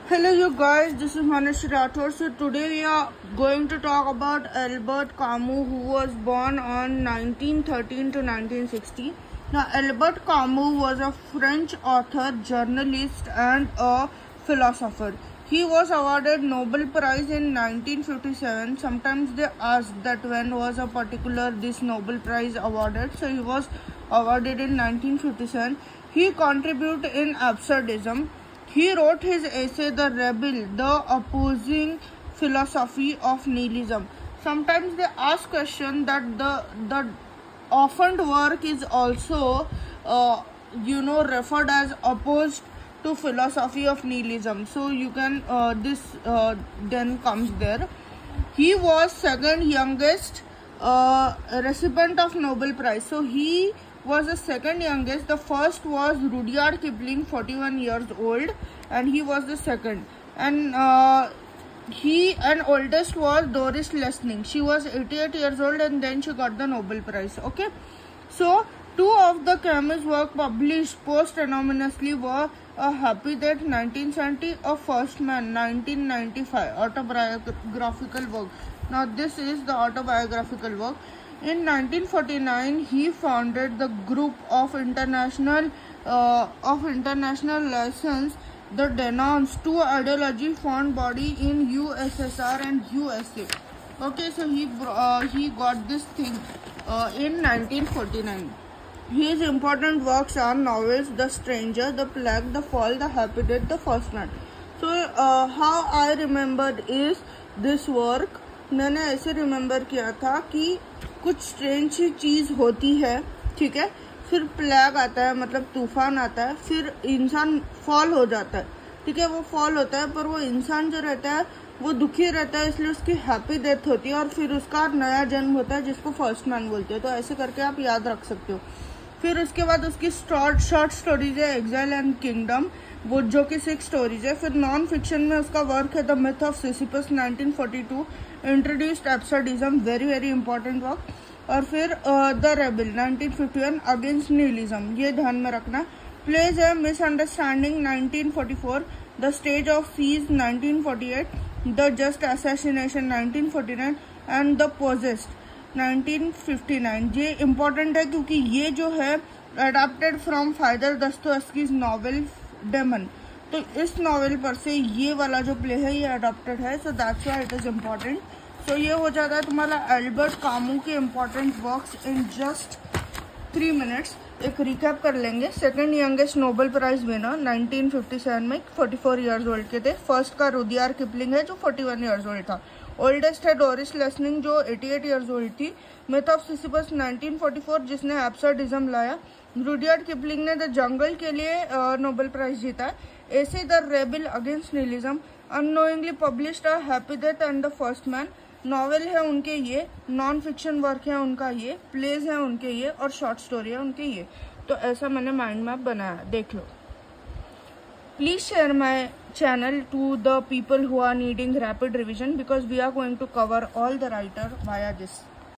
Hello you guys, this is Manish Rathore. So today we are going to talk about Albert Camus, who was born on 1913 to 1960. Now Albert Camus was a French author, journalist and a philosopher. He was awarded Nobel Prize in 1957. Sometimes they ask that when was a particular this Nobel Prize awarded. So he was awarded in 1957. He contributed in absurdism. He wrote his essay The Rebel, the opposing philosophy of nihilism. Sometimes they ask question that the often work is also referred as opposed to philosophy of nihilism. So you can then comes there. He was second youngest recipient of Nobel Prize. So he was the second youngest. The first was Rudyard Kipling, 41 years old, and he was the second. And oldest was Doris Lessing. She was 88 years old, and then she got the Nobel Prize. Okay, so two of the Camus' work published posthumously were A Happy Death 1970, A First Man 1995, autobiographical work. Now this is the autobiographical work. In 1949, he founded the group of international license, the Denounce, two ideology fund body in USSR and USA. Okay, so he got this thing in 1949. His important works are novels The Stranger, The Plague, The Fall, The Happy Death, The First Man. So how I remembered is this work. मैंने ऐसे remember किया था कि कुछ strange चीज़ होती है, ठीक है, फिर प्लेग आता है, मतलब तूफान आता है, फिर इंसान फॉल हो जाता है, ठीक है, वो फॉल होता है, पर वो इंसान जो रहता है वो दुखी रहता है, इसलिए उसकी हैप्पी डेथ होती है और फिर उसका नया जन्म होता है जिसको फर्स्ट मैन बोलते हैं. तो ऐसे करके आप याद रख सकते हो. फिर उसके बाद उसकी शॉर्ट स्टोरीज है एग्जाइल एंड किंगडम, वो जो कि 6 स्टोरीज है. फिर नॉन फिक्शन में उसका वर्क है the myth of Sisyphus 1942, introduced absurdism, very very important work. और फिर द रेबल 1951, अगेंस्ट निहिलिज्म, ये ध्यान में रखना. प्लेज है misunderstanding 1944, the state of siege 1948, the just assassination 1949 and the possessed 1959. ये इम्पोर्टेंट है क्योंकि ये जो है adapted from Fyodor Dostoevsky's novel demon. तो इस नॉवेल पर से ये वाला जो प्ले है ये अडॉप्टेड है. So that's why it is important. So ये हो जाता है तुम्हारा एल्बर्ट कामू के important works in just 3 minutes. एक रिकैप कर लेंगे. Second youngest Nobel prize winner 1957 में 44 ईयर्स ओल्ड के थे. फर्स्ट का रुडियार्ड किपलिंग है जो 41 ईयर्स ओल्ड था. ओल्डेस्ट है डोरिस लेसनिंग जो 88 ईयर्स ओल्ड थी. मिथ ऑफ सिसिफस 1944 जिसने एब्सर्डिज्म लाया. रुडियार्ड किपलिंग ने द जंगल के लिए नोबेल प्राइज जीता. ऐसे the rebel against nihilism, unknowingly published a happy death and the first man. Novel है उनके ये, नॉन फिक्शन वर्क है उनका ये, प्लेज है उनके ये और शॉर्ट स्टोरी है उनके ये. तो ऐसा मैंने माइंड मैप बनाया, देख लो. Please share my channel to the people who are needing rapid revision because we are going to cover all the writer via this.